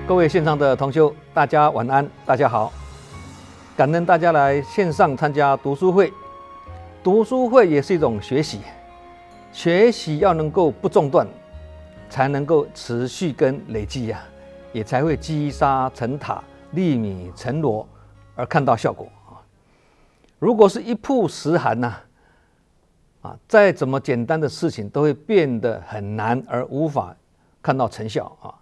各位线上的同修，大家晚安，大家好。感恩大家来线上参加读书会。读书会也是一种学习，学习要能够不中断，才能够持续跟累积呀，也才会积沙成塔，粒米成箩，而看到效果啊。如果是一曝十寒呐，再怎么简单的事情都会变得很难，而无法看到成效啊。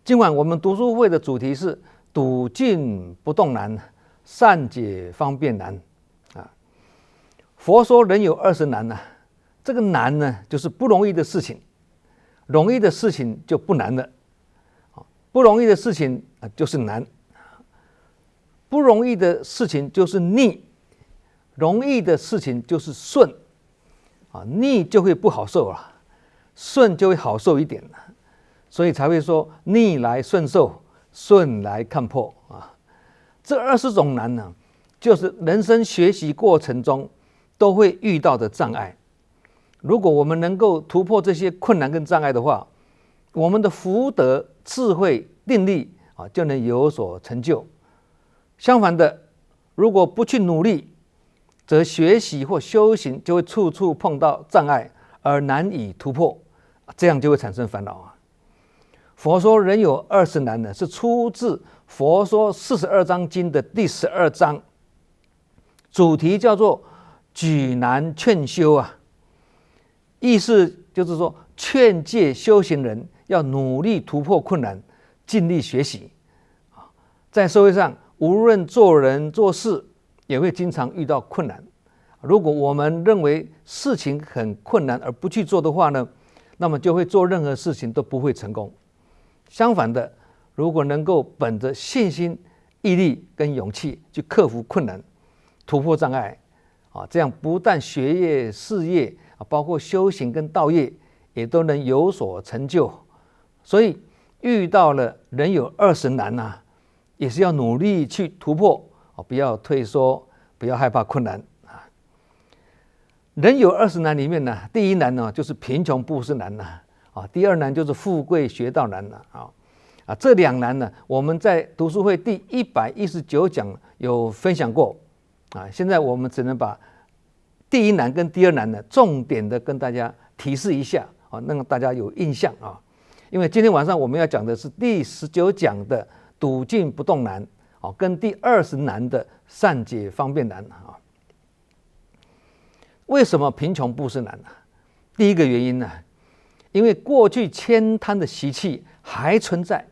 今晚我们读书会的主题是笃进不动难，善解方便难啊。佛说人有20难呐，这个难呢，就是不容易的事情，容易的事情就不难了，不容易的事情就是难，不容易的事情就是逆，容易的事情就是顺啊，逆就会不好受了，顺就会好受一点了。所以才会说逆来顺受，顺来看破啊。这20种难呢，就是人生学习过程中都会遇到的障碍。如果我们能够突破这些困难跟障碍的话，我们的福德、智慧、定力就能有所成就。相反的，如果不去努力，则学习或修行就会处处碰到障碍，而难以突破，这样就会产生烦恼啊。佛说人有20难呢，是出自《佛说42章经》的第12章，主题叫做举难劝修啊。意思就是说，劝诫修行人要努力突破困难，尽力学习。在社会上，无论做人做事，也会经常遇到困难。如果我们认为事情很困难而不去做的话呢，那么就会做任何事情都不会成功。相反的，如果能够本着信心、毅力跟勇气去克服困难、突破障碍这样不但学业、事业包括修行跟道业也都能有所成就。所以遇到了人有20难也是要努力去突破不要退缩，不要害怕困难人有20难里面呢，第一难呢就是贫穷布施难第二难就是富贵学道难这两难呢，我们在读书会第119讲有分享过现在我们只能把第一难跟第二难呢，重点的跟大家提示一下让大家有印象因为今天晚上我们要讲的是第19讲的笃进不动难跟第20难的善解方便难为什么贫穷布施难第一个原因呢，因为过去悭贪的习气还存在。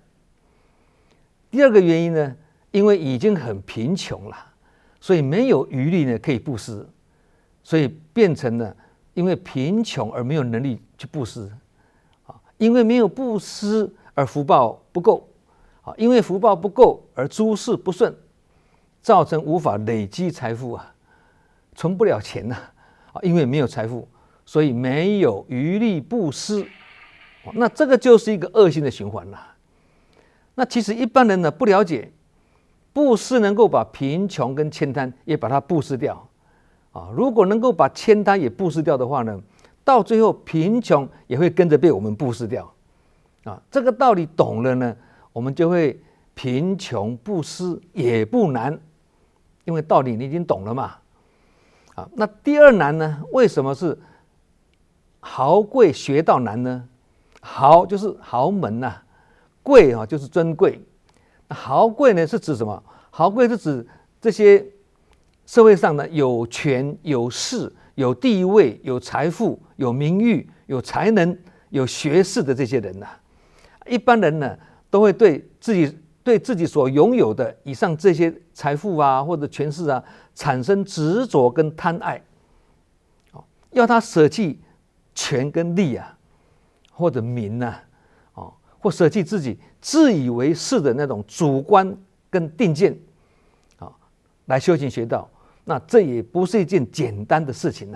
第二个原因呢，因为已经很贫穷了，所以没有余力呢可以布施，所以变成了因为贫穷而没有能力去布施因为没有布施而福报不够因为福报不够而诸事不顺，造成无法累积财富存不了钱因为没有财富，所以没有余力布施那这个就是一个恶性的循环了。那其实一般人呢不了解，布施能够把贫穷跟悭贪也把它布施掉如果能够把悭贪也布施掉的话呢，到最后贫穷也会跟着被我们布施掉这个道理懂了呢，我们就会贫穷布施也不难，因为道理你已经懂了嘛那第二难呢，为什么是豪贵学道难呢？豪就是豪门贵就是尊贵。豪贵呢是指什么？豪贵是指这些社会上的有权有势有地位有财富有名誉有才能有学识的这些人一般人呢都会对自己所拥有的以上这些财富或者权势产生执着跟贪爱要他舍弃权跟利或者名或舍弃自己自以为是的那种主观跟定见来修行学道，那这也不是一件简单的事情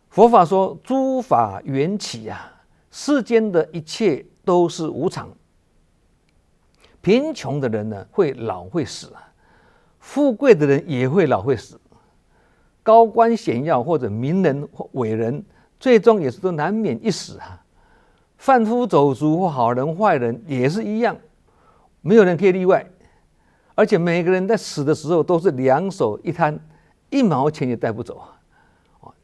佛法说诸法缘起世间的一切都是无常，贫穷的人呢会老会死富贵的人也会老会死，高官显要或者名人或伟人最终也是都难免一死贩夫走卒或好人坏人也是一样，没有人可以例外。而且每个人在死的时候都是两手一摊，1毛钱也带不走。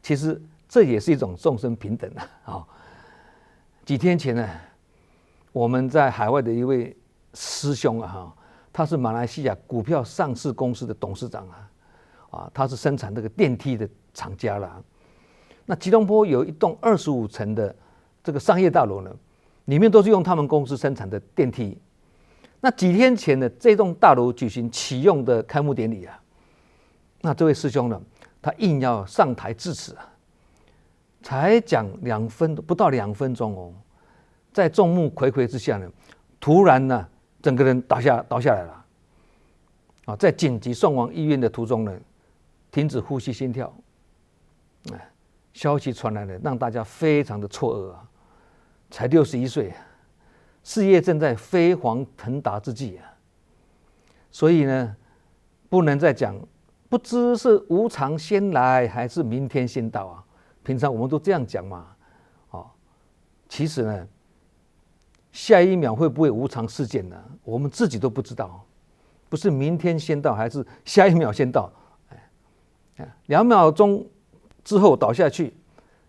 其实这也是一种众生平等啊。几天前呢，我们在海外的一位师兄他是马来西亚股票上市公司的董事长他是生产这个电梯的厂家啦。那吉隆坡有一栋25层的这个商业大楼呢，里面都是用他们公司生产的电梯。那几天前呢，这栋大楼举行启用的开幕典礼那这位师兄呢，他硬要上台致辞才讲不到2分钟在众目睽睽之下呢，突然呢，整个人倒下来了在紧急送往医院的途中呢，停止呼吸心跳。消息传来了，让大家非常的错愕才61岁事业正在飞黄腾达之际所以呢，不能再讲不知是无常先来还是明天先到平常我们都这样讲嘛其实呢，下一秒会不会无常事件呢？我们自己都不知道，不是明天先到还是下一秒先到2秒钟之后倒下去，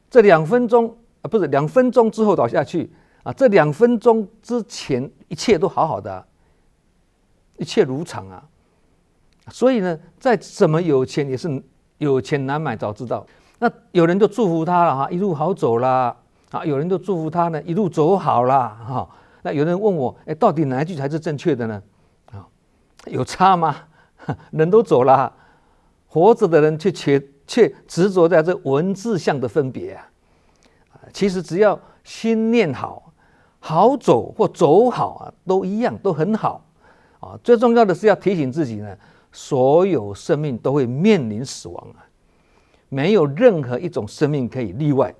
这2分钟不是2分钟之后倒下去这2分钟之前一切都好好的一切如常所以呢，再怎么有钱也是有钱难买早知道。那有人就祝福他了一路好走啦有人就祝福他呢一路走好啦那有人问我到底哪一句才是正确的呢有差吗？人都走了活着的人却执着在这文字上的分别其实只要心念好走或走好都一样，都很好最重要的是要提醒自己呢，所有生命都会面临死亡没有任何一种生命可以例外。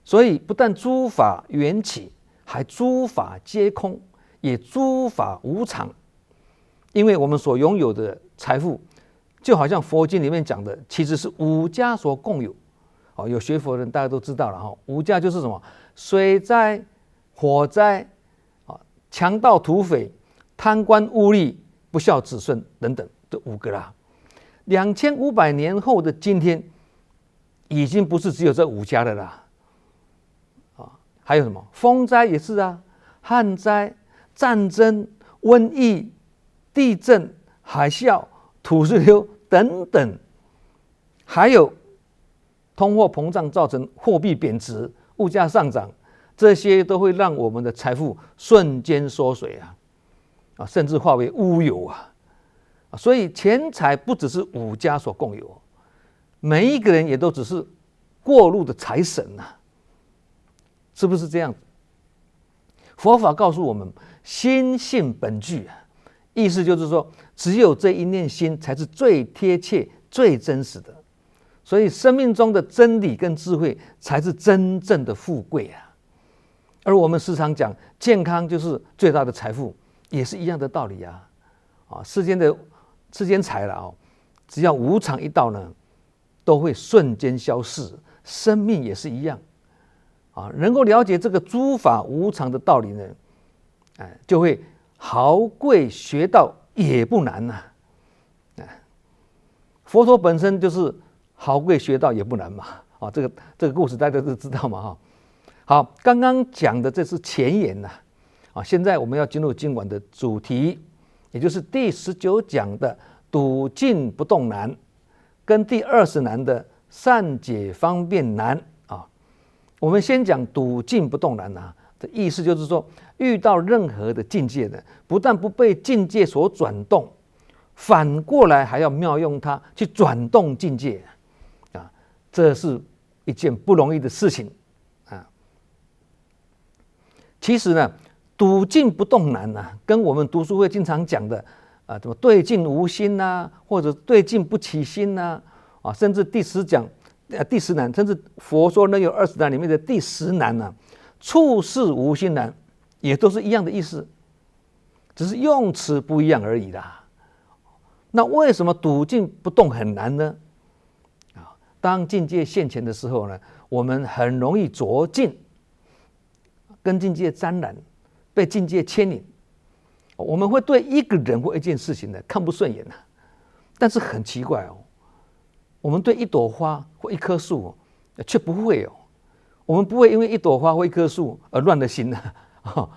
所以不但诸法缘起，还诸法皆空，也诸法无常。因为我们所拥有的财富，就好像佛经里面讲的，其实是五家所共有有学佛的人大家都知道了五家就是什么？水灾、火灾、强盗土匪、贪官污吏、不孝子孙等等，这5个啦。2500年后的今天，已经不是只有这5家的啦还有什么？风灾也是旱灾、战争、瘟疫、地震、海啸、土石流等等，还有通货膨胀造成货币贬值、物价上涨，这些都会让我们的财富瞬间缩水甚至化为乌有所以钱财不只是5家所共有，每一个人也都只是过路的财神是不是这样？佛法告诉我们，心性本具意思就是说，只有这一念心才是最贴切、最真实的。所以生命中的真理跟智慧才是真正的富贵而我们时常讲健康就是最大的财富，也是一样的道理世间财了只要无常一到呢，都会瞬间消逝。生命也是一样能够了解这个诸法无常的道理呢，就会豪贵学道也不难佛陀本身就是豪贵学道也不难嘛这个故事大家都知道嘛好，刚刚讲的这是前言现在我们要进入今晚的主题，也就是第19讲的笃静不动难，跟第20难的善解方便难我们先讲笃静不动难的意思就是说，遇到任何的境界呢，不但不被境界所转动，反过来还要妙用它去转动境界这是一件不容易的事情其实呢，笃静不动难跟我们读书会经常讲的怎么对境无心或者对境不起心甚至第10难，甚至佛说能有20难里面的第10难处事无心难，也都是一样的意思，只是用词不一样而已啦。那为什么笃静不动很难呢？当境界现前的时候呢，我们很容易着境跟境界沾染，被境界牵引。我们会对一个人或一件事情呢看不顺眼啊，但是很奇怪哦，我们对一朵花或一棵树却不会哦，我们不会因为一朵花或一棵树而乱了心啊，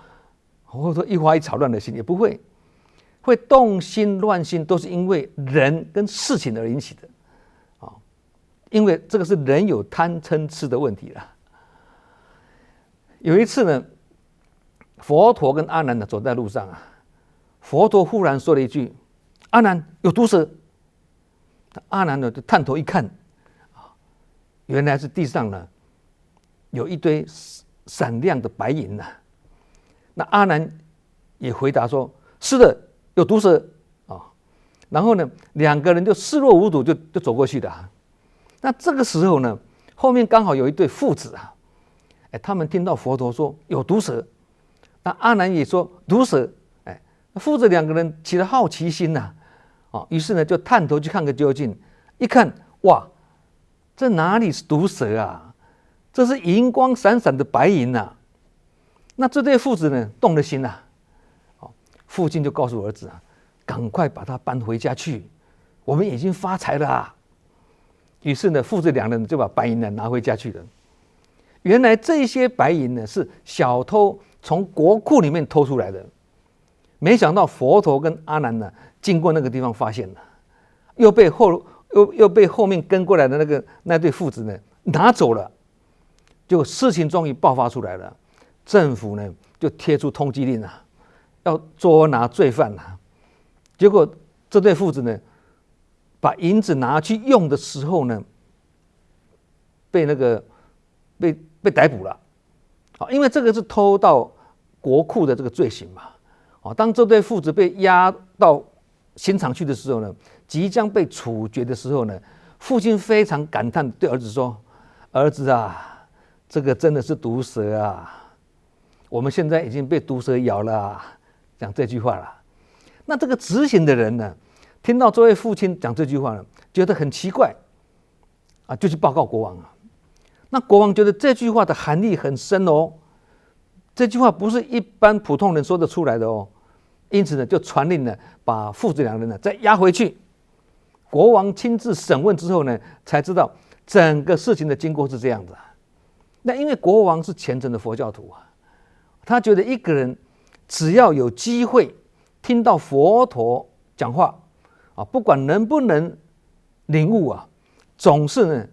或者说一花一草乱了心，也不会。会动心乱心都是因为人跟事情而引起的啊，因为这个是人有贪嗔痴的问题了。有一次呢，佛陀跟阿难呢走在路上啊，佛陀忽然说了一句：“阿难，有毒蛇。”阿难呢就探头一看，原来是地上呢有一堆闪亮的白银呐。那阿难也回答说：“是的。”有毒蛇啊，然后呢，两个人就视若无睹，就走过去的。那这个时候呢，后面刚好有一对父子啊，他们听到佛陀说有毒蛇，那阿难也说毒蛇，父子两个人起了好奇心呐，于是呢就探头去看个究竟，一看哇，这哪里是毒蛇啊？这是银光闪闪的白银呐！那这对父子呢动了心呐。父亲就告诉儿子啊，赶快把它搬回家去，我们已经发财了啊。于是呢，父子两人就把白银呢拿回家去了。原来这些白银呢是小偷从国库里面偷出来的，没想到佛陀跟阿难呢经过那个地方发现了，又被后面跟过来的那对父子呢拿走了，结果事情终于爆发出来了，政府呢就贴出通缉令啊。要捉拿罪犯啊！结果这对父子呢，把银子拿去用的时候呢，被逮捕了。因为这个是偷到国库的这个罪行嘛。当这对父子被押到刑场去的时候呢，即将被处决的时候呢，父亲非常感叹对儿子说：“儿子啊，这个真的是毒蛇啊！我们现在已经被毒蛇咬了啊。”讲这句话了，那这个执行的人呢，听到这位父亲讲这句话呢，觉得很奇怪，就去报告国王啊。那国王觉得这句话的含义很深哦，这句话不是一般普通人说得出来的哦，因此呢，就传令呢，把父子两人呢再押回去。国王亲自审问之后呢，才知道整个事情的经过是这样子。那因为国王是虔诚的佛教徒啊，他觉得一个人只要有机会听到佛陀讲话不管能不能领悟总是呢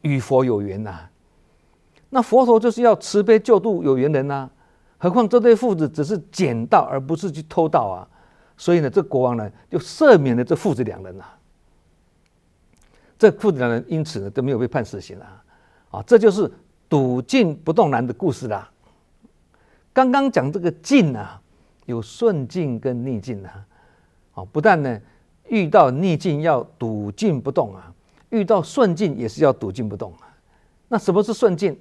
与佛有缘呐。那佛陀就是要慈悲救度有缘人呐，何况这对父子只是捡到而不是去偷盗啊，所以呢，这国王呢就赦免了这父子两人呐。这父子两人因此呢都没有被判死刑这就是笃静不动然的故事啦。刚刚讲这个静有顺境跟逆境不但呢遇到逆境要笃静不动遇到顺境也是要笃静不动那什么是顺境？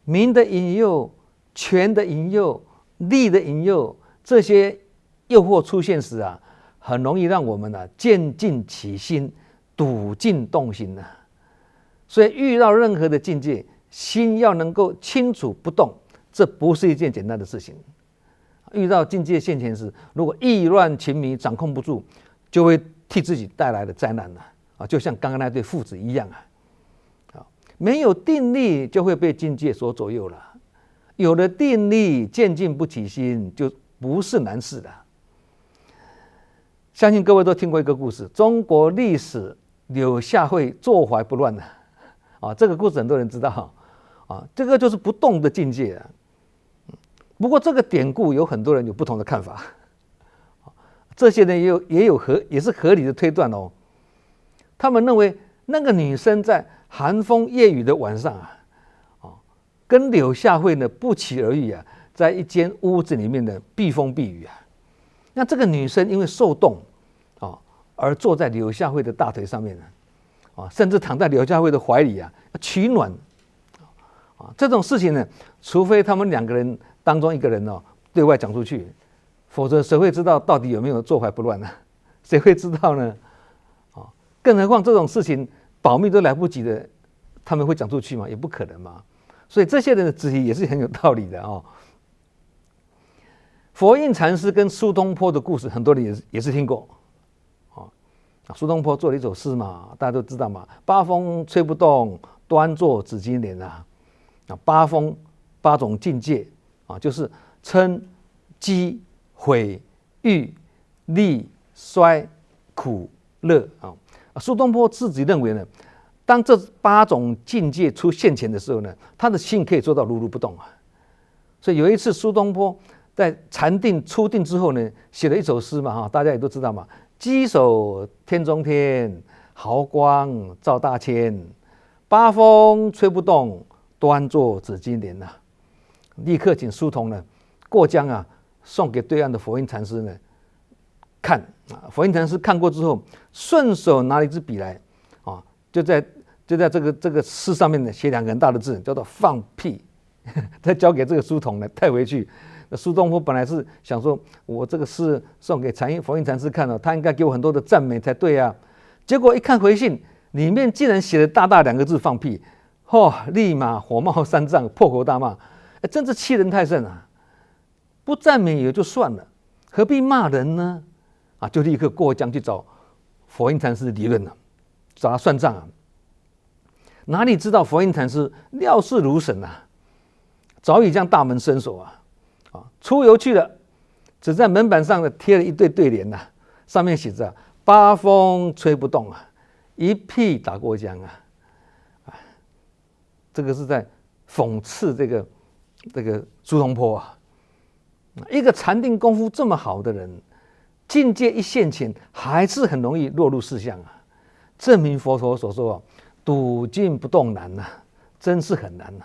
名的引诱、权的引诱、利的引诱，这些诱惑出现时很容易让我们渐进起心，笃静动心所以遇到任何的境界，心要能够清楚不动，这不是一件简单的事情。遇到境界现前时，如果意乱情迷，掌控不住，就会替自己带来的灾难就像刚刚那对父子一样没有定力就会被境界所左右了，有了定力，渐进不起心，就不是难事了。相信各位都听过一个故事，中国历史柳下惠坐怀不乱这个故事很多人知道这个就是不动的境界不过这个典故有很多人有不同的看法，这些人也是合理的推断他们认为那个女生在寒风夜雨的晚上跟柳下惠呢不期而遇在一间屋子里面的避风避雨那这个女生因为受冻而坐在柳下惠的大腿上面甚至躺在柳下惠的怀里取暖这种事情呢，除非他们两个人当中一个人对外讲出去，否则谁会知道到底有没有坐怀不乱呢？谁会知道呢？更何况这种事情保密都来不及的，他们会讲出去吗？也不可能嘛。所以这些人的质疑也是很有道理的哦。佛印禅师跟苏东坡的故事，很多人也是听过。苏东坡做了一首诗嘛，大家都知道嘛，八风吹不动，端坐紫金莲啊。八风八种境界啊，就是嗔、饥、悔、欲、利、衰、苦、乐啊。苏东坡自己认为呢，当这8种境界出现前的时候呢，他的心可以做到如如不动啊。所以有一次苏东坡在禅定初定之后呢，写了一首诗嘛，大家也都知道嘛。稽首天中天，毫光照大千。八风吹不动，端坐紫金莲呐。立刻请书童呢过江啊，送给对岸的佛印禅师呢看啊。佛印禅师看过之后，顺手拿了一支笔来啊，就在这个诗上面呢写2个很大的字，叫做放屁。再交给这个书童呢带回去。苏东坡本来是想说，我这个诗送给佛印禅师看了，他应该给我很多的赞美才对啊。结果一看回信，里面竟然写了大大2个字放屁，立马火冒3丈，破口大骂，真是欺人太甚啊！不赞美也就算了，何必骂人呢？啊，就立刻过江去找佛印禅师理论了，找他算账啊。哪里知道佛印禅师料事如神啊，早已将大门深锁啊。出游去了，只在门板上呢贴了一对对联呐，上面写着“八风吹不动啊，一屁打过江啊”。这个是在讽刺这个苏东坡啊。一个禅定功夫这么好的人，境界一现前，还是很容易落入世相啊。证明佛陀所说笃静不动难呐，真是很难呐。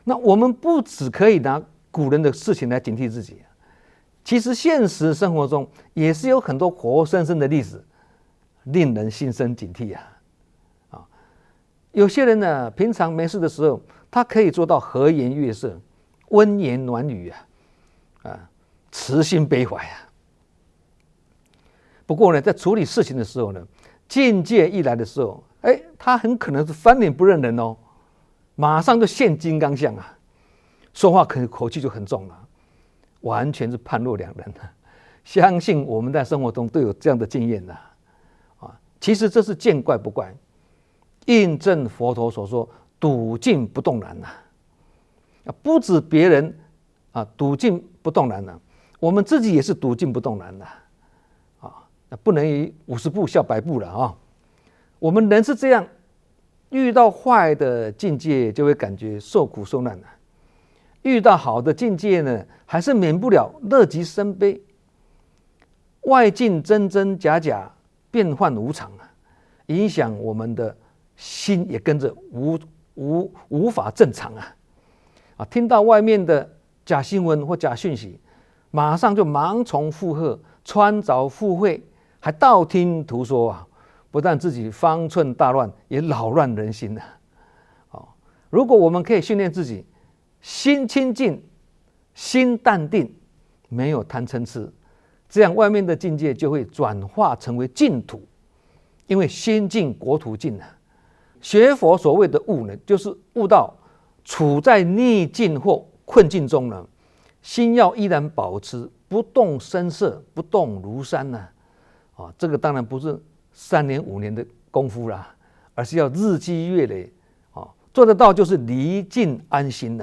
那我们不只可以拿古人的事情来警惕自己，其实现实生活中也是有很多活生生的例子，令人心生警惕啊。有些人呢，平常没事的时候，他可以做到和颜悦色、温言暖语慈心悲怀啊。不过呢，在处理事情的时候呢，境界一来的时候，他很可能是翻脸不认人哦，马上就现金刚相啊。说话口气就很重了，完全是判若两人了。相信我们在生活中都有这样的经验的其实这是见怪不怪，印证佛陀所说笃静不动难不止别人笃静不动难我们自己也是笃静不动难不能以50步笑100步了我们人是这样，遇到坏的境界就会感觉受苦受难遇到好的境界呢，还是免不了乐极生悲。外境真真假假，变幻无常影响我们的心也跟着无法正常听到外面的假新闻或假讯息，马上就盲从附和，穿着附会，还道听途说不但自己方寸大乱，也扰乱人心如果我们可以训练自己心清净，心淡定，没有贪嗔痴，这样外面的境界就会转化成为净土。因为心净国土净学佛所谓的悟呢，就是悟到处在逆境或困境中呢，心要依然保持不动声色，不动如山这个当然不是3年5年的功夫啦，而是要日积月累做得到，就是离境安心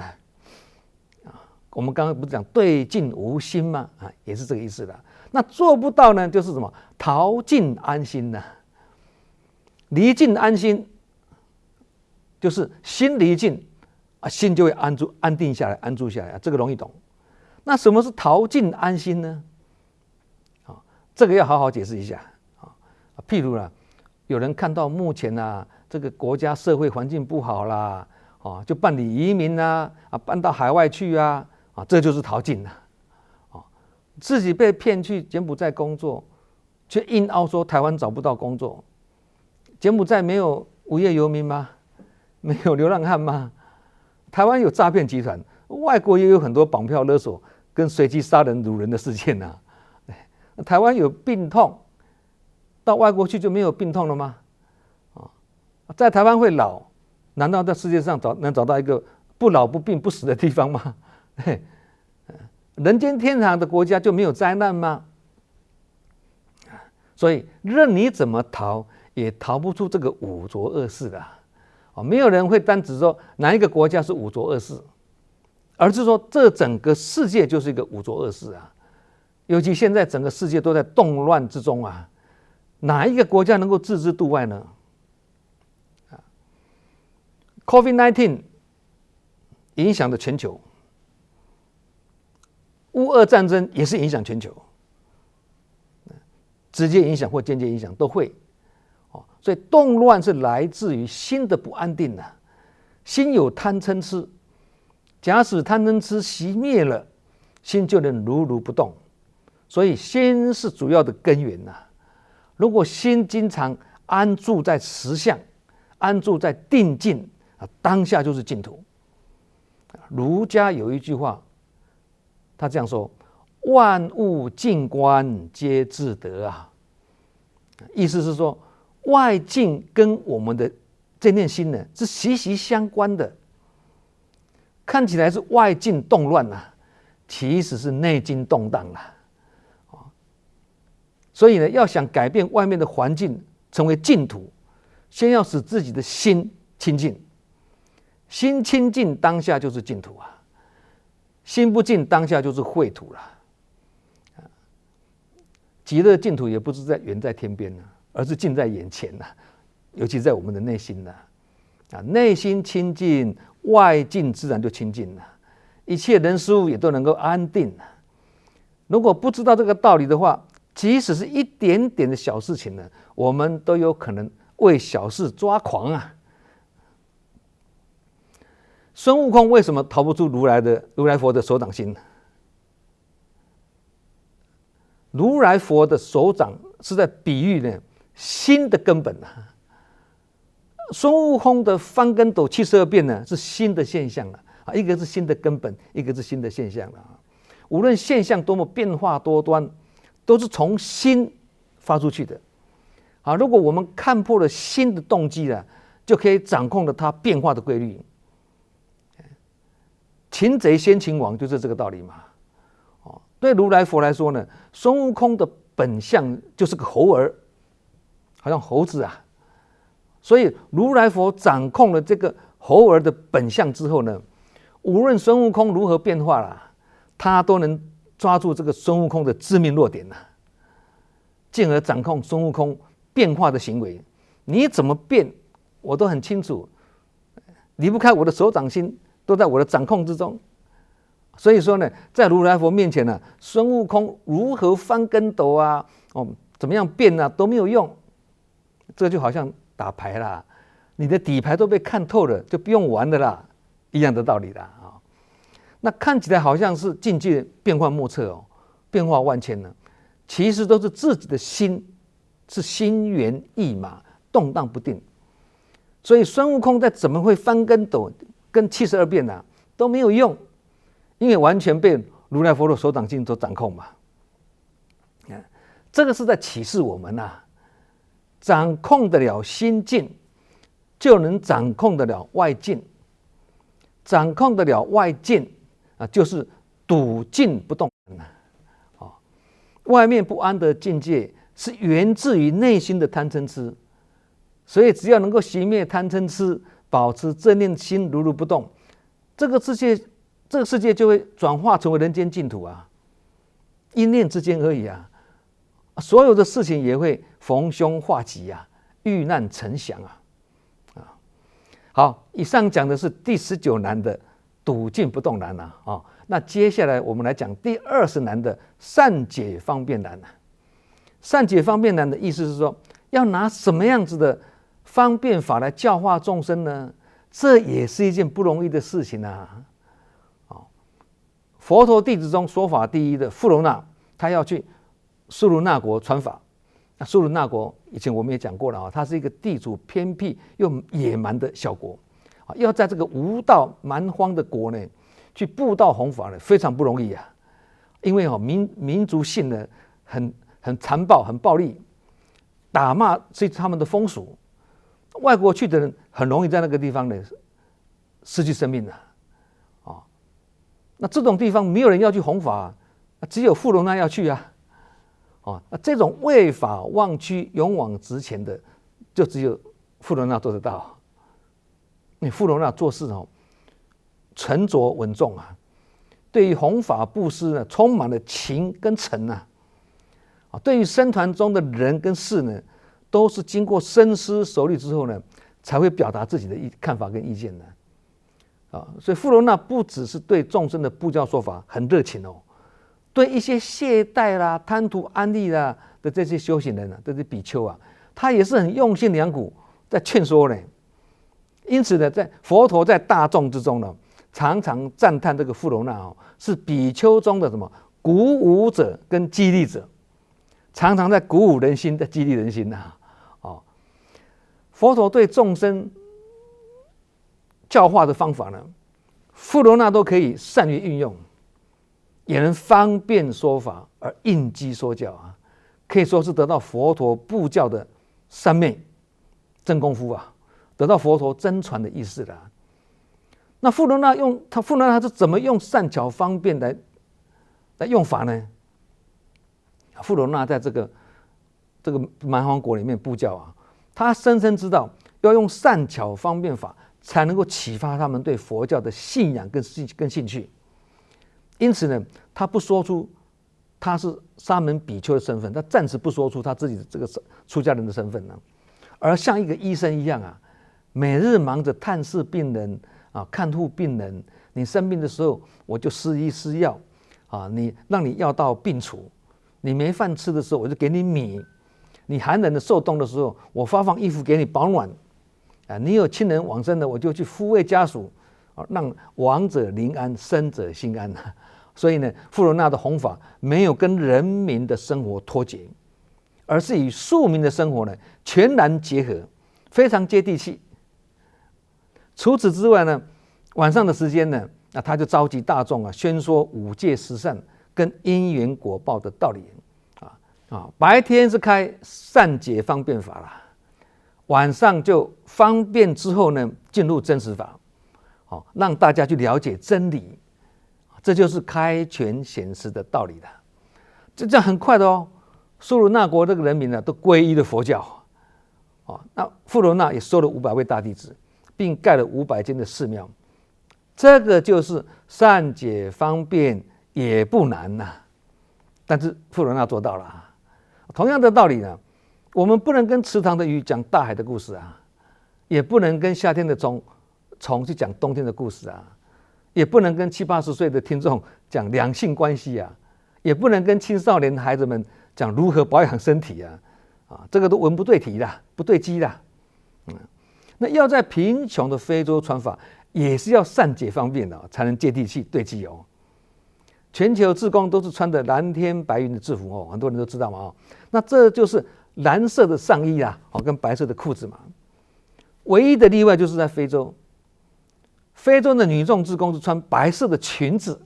我们刚刚不是讲对境无心吗？也是这个意思的。那做不到呢，就是什么？逃境安心离境安心，就是心离境心就会安定下来，安住下来这个容易懂。那什么是逃境安心呢？这个要好好解释一下譬如有人看到目前这个国家社会环境不好啦就办理移民搬到海外去这就是逃境自己被骗去柬埔寨工作，却硬凹说台湾找不到工作。柬埔寨没有无业游民吗？没有流浪汉吗？台湾有诈骗集团，外国也有很多绑票勒索跟随机杀人掳人的事件台湾有病痛，到外国去就没有病痛了吗？在台湾会老，难道在世界上能找到一个不老不病不死的地方吗？人间天堂的国家就没有灾难吗？所以任你怎么逃，也逃不出这个五浊恶世的。没有人会单指说哪一个国家是五浊恶世，而是说这整个世界就是一个五浊恶世啊。尤其现在整个世界都在动乱之中啊，哪一个国家能够置之度外呢？COVID-19 影响了全球，乌俄战争也是影响全球，直接影响或间接影响都会。所以动乱是来自于心的不安定啊，心有贪嗔痴，假使贪嗔痴熄灭了，心就能如如不动。所以心是主要的根源呐。如果心经常安住在实相，安住在定境当下就是净土。儒家有一句话，他这样说：万物静观皆自得啊。意思是说，外境跟我们的这念心呢是息息相关的。看起来是外境动乱啊，其实是内境动荡了。所以呢，要想改变外面的环境成为净土，先要使自己的心清净。心清净当下就是净土啊，心不净当下就是秽土了。极乐净土也不是远在天边，而是近在眼前，尤其在我们的内心。内心清净，外境自然就清净了，一切人事物也都能够安定。如果不知道这个道理的话，即使是一点点的小事情呢，我们都有可能为小事抓狂啊。孙悟空为什么逃不出如来佛的手掌心？如来佛的手掌是在比喻呢心的根本啊。孙悟空的翻跟斗72变呢是心的现象啊，一个是心的根本，一个是心的现象啊。无论现象多么变化多端，都是从心发出去的。如果我们看破了心的动机了，就可以掌控了它变化的规律。擒贼先擒王就是这个道理嘛。对如来佛来说呢，孙悟空的本相就是个猴儿，好像猴子啊。所以如来佛掌控了这个猴儿的本相之后呢，无论孙悟空如何变化了，他都能抓住这个孙悟空的致命弱点进而掌控孙悟空变化的行为。你怎么变，我都很清楚，离不开我的手掌心，都在我的掌控之中。所以说呢，在如来佛面前呢，孙悟空如何翻跟斗啊，怎么样变啊，都没有用。这就好像打牌啦，你的底牌都被看透了，就不用玩的啦，一样的道理啦。那看起来好像是境界变幻莫测变化万千呢，其实都是自己的心是心猿意马，动荡不定。所以孙悟空在怎么会翻跟斗跟72变都没有用，因为完全被如来佛的手掌心所掌控嘛。这个是在启示我们掌控得了心境，就能掌控得了外境。掌控得了外境就是笃静不动。外面不安的境界是源自于内心的贪嗔痴，所以只要能够熄灭贪嗔痴，保持正念心如如不动，这个世界就会转化成为人间净土啊！一念之间而已啊！所有的事情也会逢凶化吉啊，遇难成祥啊！好，以上讲的是第19难的笃静不动难那接下来我们来讲第20难的善解方便难。善解方便难的意思是说，要拿什么样子的方便法来教化众生呢？这也是一件不容易的事情佛陀弟子中说法第一的富楼那，他要去苏卢那国传法。那苏卢那国以前我们也讲过了它是一个地处偏僻又野蛮的小国要在这个无道蛮荒的国呢去布道弘法呢，非常不容易因为民族性呢很残暴，很暴力，打骂是他们的风俗。外国去的人很容易在那个地方呢失去生命那这种地方没有人要去弘法，只有富罗那要去啊。那这种为法忘躯、勇往直前的，就只有富罗那做得到。你富罗那做事沉着稳重啊，对于弘法布施呢，充满了情跟诚啊。对于僧团中的人跟事呢，都是经过深思熟虑之后呢，才会表达自己的看法跟意见的。所以富罗那不只是对众生的布教说法很热情对一些懈怠啦、贪图安利啦的这些修行人这些比丘啊，他也是很用心良苦在劝说呢。因此呢，佛陀在大众之中呢，常常赞叹这个富罗那是比丘中的什么鼓舞者跟激励者，常常在鼓舞人心，在激励人心佛陀对众生教化的方法呢，富罗那都可以善于运用，也能方便说法而应机说教可以说是得到佛陀布教的三昧真功夫得到佛陀真传的意思了。那富罗那他是怎么用善巧方便来用法呢？富罗那在这个蛮荒国里面布教他深深知道要用善巧方便法才能够启发他们对佛教的信仰跟兴趣。因此呢，他不说出他是沙门比丘的身份，他暂时不说出他自己的这个出家人的身份而像一个医生一样每日忙着探视病人看护病人。你生病的时候，我就施医施药让你药到病除。你没饭吃的时候，我就给你米。你寒冷的受冻的时候，我发放衣服给你保暖。你有亲人往生的，我就去抚慰家属，让亡者临安，生者心安所以呢，富罗那的弘法没有跟人民的生活脱节，而是与庶民的生活呢全然结合，非常接地气。除此之外呢，晚上的时间呢，他就召集大众宣说五戒十善跟因缘果报的道理白天是开善解方便法啦，晚上就方便之后呢，进入真实法让大家去了解真理。这就是开权显实的道理了。这样很快的苏鲁那国这个人民都皈依了佛教那富罗那也收了500位大弟子，并盖了500间的寺庙。这个就是善解方便也不难但是富罗那做到了同样的道理呢，我们不能跟池塘的鱼讲大海的故事也不能跟夏天的虫去讲冬天的故事也不能跟70、80岁的听众讲两性关系也不能跟青少年孩子们讲如何保养身体这个都文不对题的，不对机的那要在贫穷的非洲传法，也是要善解方便才能接地气对机全球志工都是穿的蓝天白云的制服很多人都知道嘛那这就是蓝色的上衣跟白色的裤子嘛。唯一的例外就是在非洲，非洲的女众志工是穿白色的裙子。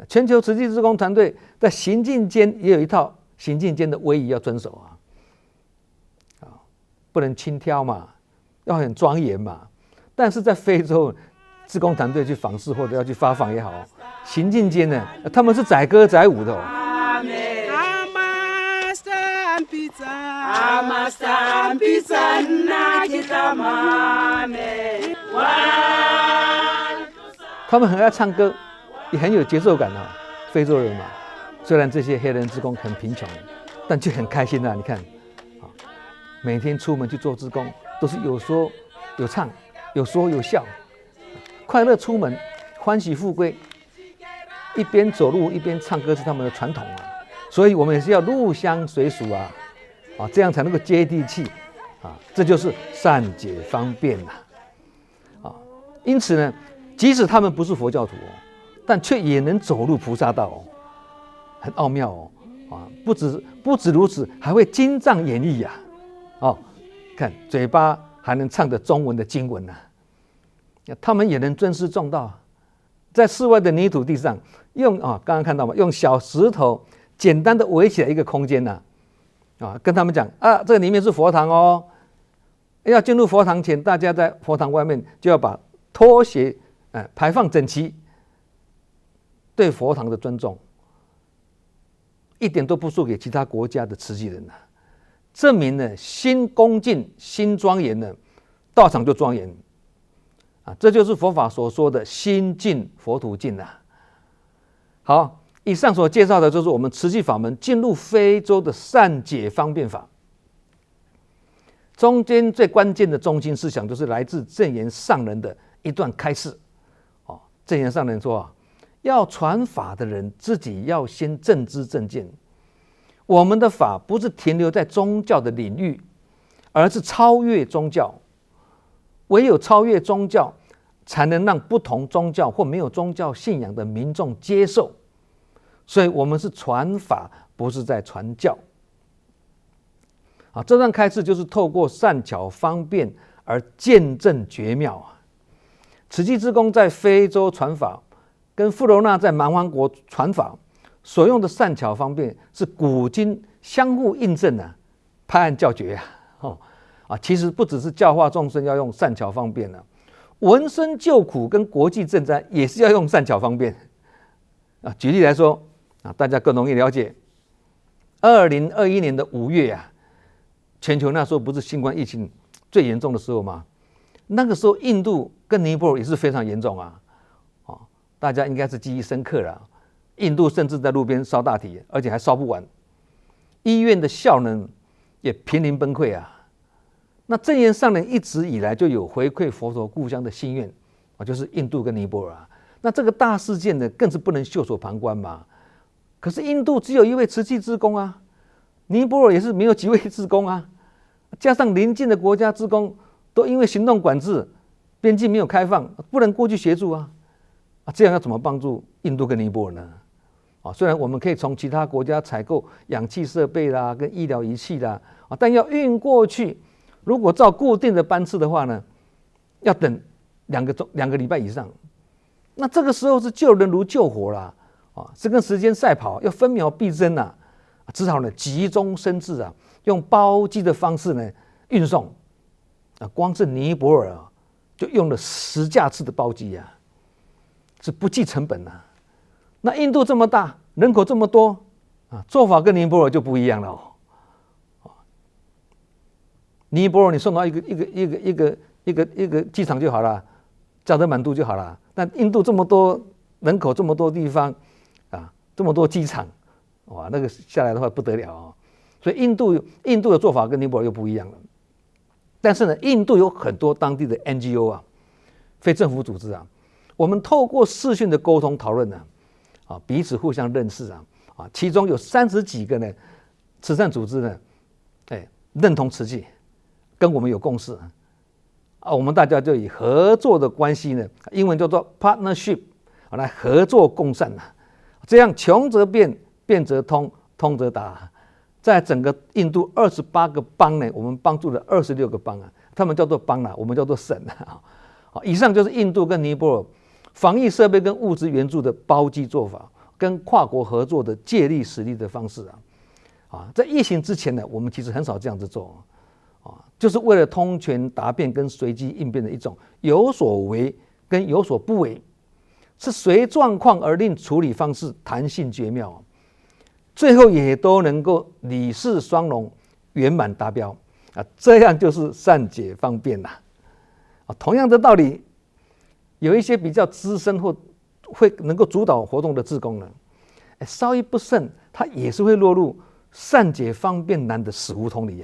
全球慈济志工团队在行进间也有一套行进间的威仪要遵守不能轻佻嘛，要很庄严嘛。但是在非洲志工团队去访视或者要去发放也好，行进间呢，他们是载歌载舞的他们很爱唱歌，也很有节奏感非洲人嘛，虽然这些黑人志工很贫穷，但就很开心你看每天出门去做志工，都是有说有唱，有说有笑，快乐出门，欢喜富贵，一边走路一边唱歌是他们的传统所以我们也是要入乡随俗这样才能够接地气这就是善解方便因此呢，即使他们不是佛教徒但却也能走入菩萨道很奥妙不止如此，还会经藏演绎看嘴巴还能唱着中文的经文他们也能尊师重道，在室外的泥土地上用刚刚看到吗？用小石头简单的围起来一个空间跟他们讲这个里面是佛堂要进入佛堂前，大家在佛堂外面就要把拖鞋排放整齐对佛堂的尊重，一点都不输给其他国家的慈济人啊，证明了心恭敬、心庄严呢，道场就庄严啊，这就是佛法所说的心净佛土净啊。好，以上所介绍的就是我们慈济法门进入非洲的善解方便法。中间最关键的中心思想就是来自证严上人的一段开示。证严上人说啊，要传法的人自己要先正知正见。我们的法不是停留在宗教的领域，而是超越宗教。唯有超越宗教，才能让不同宗教或没有宗教信仰的民众接受。所以我们是传法，不是在传教。这段开示就是透过善巧方便而见证绝妙啊。慈济志工在非洲传法，跟富罗那在蛮荒国传法所用的善巧方便是古今相互印证啊，拍案叫绝啊！其实不只是教化众生要用善巧方便啊，闻声救苦跟国际赈灾也是要用善巧方便啊。举例来说啊，大家更容易了解。2021年的5月啊，全球那时候不是新冠疫情最严重的时候吗？那个时候印度跟尼泊尔也是非常严重啊，大家应该是记忆深刻了。印度甚至在路边烧大体，而且还烧不完，医院的效能也濒临崩溃啊。那证严上人一直以来就有回馈佛陀故乡的心愿啊，就是印度跟尼泊尔啊。那这个大事件呢，更是不能袖手旁观嘛。可是印度只有一位慈济志工啊，尼泊尔也是没有几位志工啊，加上邻近的国家志工都因为行动管制，边境没有开放，不能过去协助啊。这样要怎么帮助印度跟尼泊尔呢？虽然我们可以从其他国家采购氧气设备啦、跟医疗仪器啦，但要运过去，如果照固定的班次的话呢，要等2个礼拜以上。那这个时候是救人如救火啦，是跟时间赛跑，要分秒必争啊，只好呢急中生智啊，用包机的方式呢运送。光是尼泊尔就用了10架次的包机啊，是不计成本啊。那印度这么大，人口这么多做法跟尼泊尔就不一样了尼泊尔你送到一个机场就好了，加德满都就好了。但印度这么多人口，这么多地方这么多机场，哇，那个下来的话不得了所以印度的做法跟尼泊尔又不一样了。但是呢，印度有很多当地的 NGO 非政府组织我们透过视讯的沟通讨论彼此互相认识其中有30几个呢慈善组织呢，认同慈济，跟我们有共识我们大家就以合作的关系呢，英文叫做 partnership 来合作共善这样穷则变，变则通，通则达。在整个印度28个邦呢，我们帮助了26个邦他们叫做邦我们叫做省以上就是印度跟尼泊尔防疫设备跟物资援助的包机做法，跟跨国合作的借力使力的方式在疫情之前呢，我们其实很少这样子做就是为了通权达变跟随机应变的一种有所为跟有所不为，是随状况而令处理方式弹性绝妙最后也都能够理事双龙，圆满达标这样就是善解方便同样的道理，有一些比较资深或会能够主导活动的志工呢，稍一不慎，他也是会落入善解方便难的死胡同里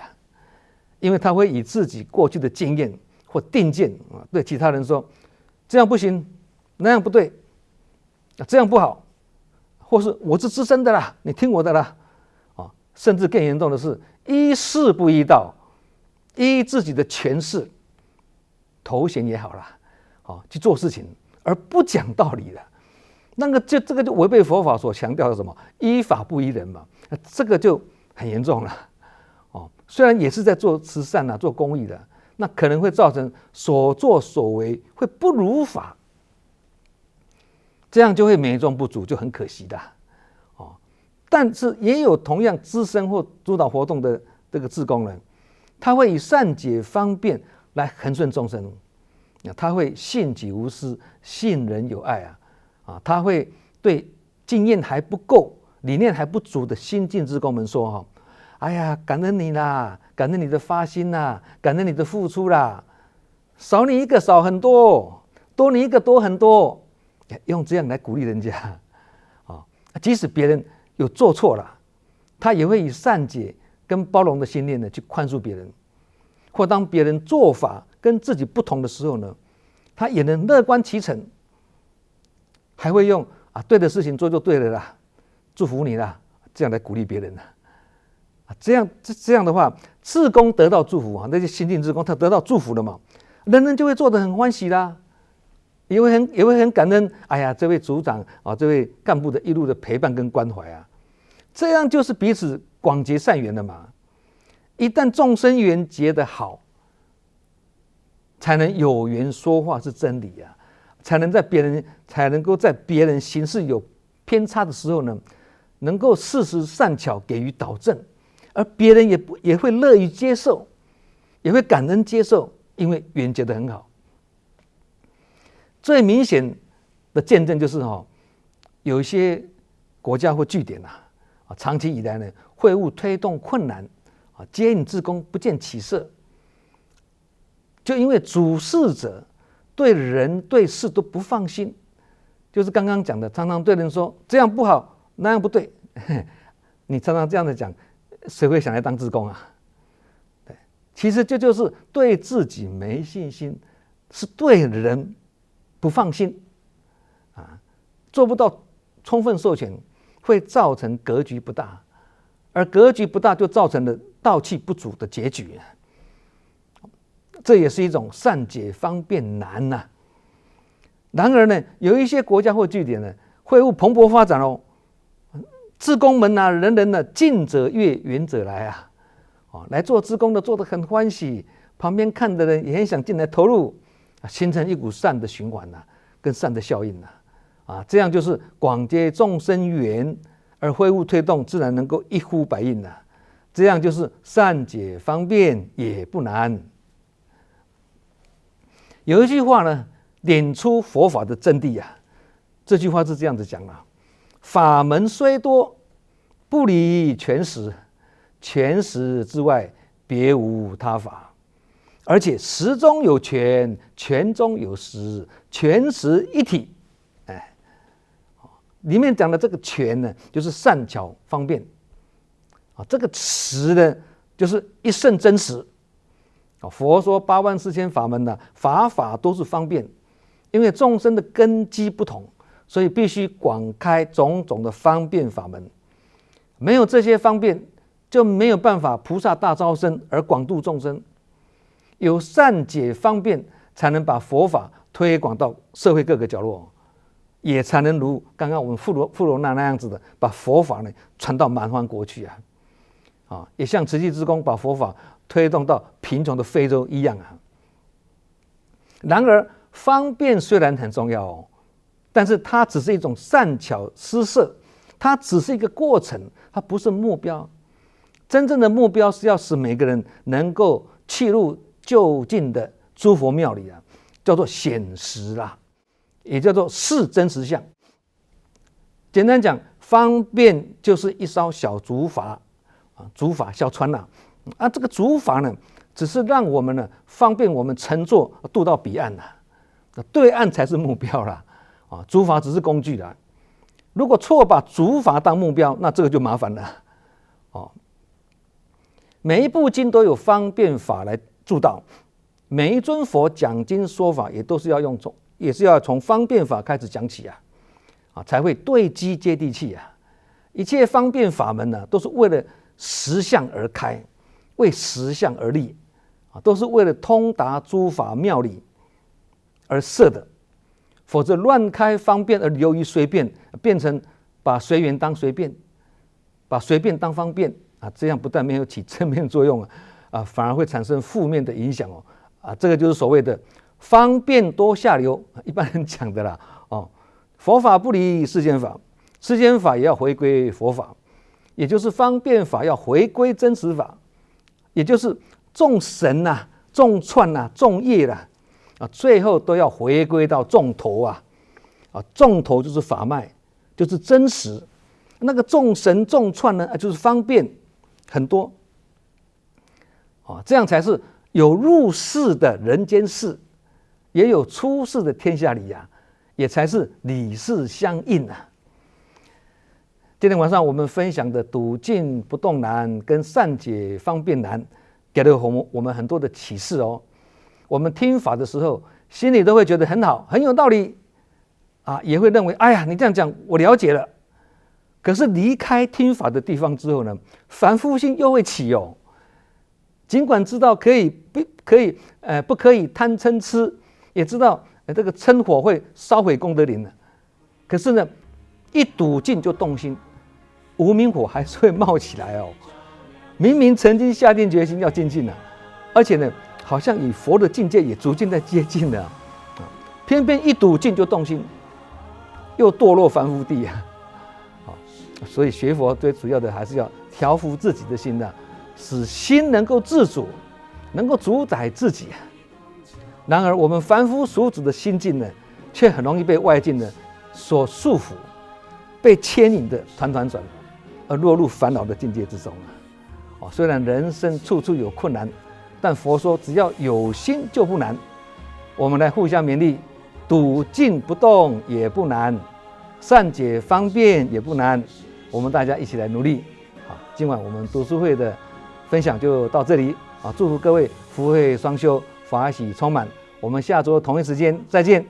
因为他会以自己过去的经验或定见对其他人说，这样不行，那样不对，这样不好，或是我是资深的啦，你听我的啦甚至更严重的是依事不依道，依自己的权势头衔也好啦去做事情，而不讲道理的，那个这个就违背佛法所强调的什么依法不依人嘛，这个就很严重了虽然也是在做慈善做公益的，那可能会造成所作所为会不如法，这样就会美中不足，就很可惜的但是也有同样资深或主导活动的这个志工人，他会以善解方便来恒顺众生他会信己无私，信人有爱他会对经验还不够、理念还不足的新进志工们说哈，哎呀，感恩你啦，感恩你的发心啦，感恩你的付出啦，少你一个少很多，多你一个多很多，用这样来鼓励人家啊，即使别人有做错了，他也会以善解跟包容的心念呢去宽恕别人，或当别人做法跟自己不同的时候呢，他也能乐观其成，还会用对的事情做就对了啦，祝福你啦，这样来鼓励别人啦。这样的话，志工得到祝福啊，那些新进志工他得到祝福了嘛，人人就会做得很欢喜啦，也会很感恩。哎呀，这位组长啊，这位干部的一路的陪伴跟关怀啊，这样就是彼此广结善缘了嘛。一旦众生缘结得好，才能有缘说话是真理啊，才能够在别人行事有偏差的时候呢，能够适时善巧给予导正，而别人也会乐于接受，也会感恩接受，因为缘结得很好。最明显的见证就是有一些国家或据点长期以来呢，会务推动困难接引志工不见起色，就因为主事者对人对事都不放心，就是刚刚讲的，常常对人说这样不好那样不对，你常常这样的讲，谁会想来当志工啊？对，其实这就是对自己没信心，是对人不放心做不到充分授权，会造成格局不大，而格局不大就造成了道气不足的结局，这也是一种善解方便难呐。然而呢，有一些国家或据点呢，会务蓬勃发展志工们人人近者悦，远者来来做志工的做得很欢喜，旁边看的人也很想进来投入，形成一股善的循环跟善的效应这样就是广结众生缘，而会务推动自然能够一呼百应这样就是善解方便也不难。有一句话呢，点出佛法的真谛这句话是这样子讲法门虽多，不离全实，全实之外别无他法，而且实中有全，全中有实，全实一体。里面讲的这个全呢，就是善巧方便这个实呢，就是一圣真实佛说84000法门法都是方便，因为众生的根基不同，所以必须广开种种的方便法门。没有这些方便，就没有办法菩萨大招生而广度众生。有善解方便，才能把佛法推广到社会各个角落，也才能如刚刚我们富罗那样子的，把佛法呢传到蛮荒国去也像慈济志工把佛法推动到贫穷的非洲一样然而方便虽然很重要但是它只是一种善巧施设，它只是一个过程，它不是目标。真正的目标是要使每个人能够契入就近的诸佛庙里叫做显实也叫做是真实相。简单讲，方便就是一艘小竹筏竹筏小船这个竹筏呢，只是让我们呢方便我们乘坐渡到彼岸对岸才是目标竹筏只是工具如果错把竹筏当目标，那这个就麻烦了每一部经都有方便法来助导，每一尊佛讲经说法也是要从方便法开始讲起才会对机接地气一切方便法门都是为了实相而开，为实相而立都是为了通达诸法妙理而设的。否则乱开方便而流于随便，变成把随缘当随便，把随便当方便这样不但没有起正面作用反而会产生负面的影响这个就是所谓的方便多下流，一般人讲的啦佛法不离世间法，世间法也要回归佛法，也就是方便法要回归真实法，也就是众神众串众业最后都要回归到众头众头就是法脉，就是真实；那个众神众串呢，就是方便很多。这样才是有入世的人间事，也有出世的天下理啊，也才是理事相应啊。今天晚上我们分享的笃静不动难跟善解方便难，给了我们很多的启示哦。我们听法的时候，心里都会觉得很好，很有道理啊，也会认为，哎呀，你这样讲我了解了。可是离开听法的地方之后呢，凡夫心又会起哦。尽管知道不可以贪嗔痴，也知道这个嗔火会烧毁功德林了，可是呢，一笃静就动心，无明火还是会冒起来哦。明明曾经下定决心要精进了，而且呢，好像与佛的境界也逐渐在接近了，偏偏一笃静就动心，又堕落凡夫地啊。所以学佛最主要的还是要调伏自己的心的。使心能够自主，能够主宰自己。然而，我们凡夫俗子的心境呢，却很容易被外境呢所束缚，被牵引的团团转，而落入烦恼的境界之中啊。虽然人生处处有困难，但佛说只要有心就不难。我们来互相勉励，笃静不动也不难，善解方便也不难。我们大家一起来努力。好，今晚我们读书会的分享就到这里啊！祝福各位福慧双修，法喜充满。我们下周同一时间再见。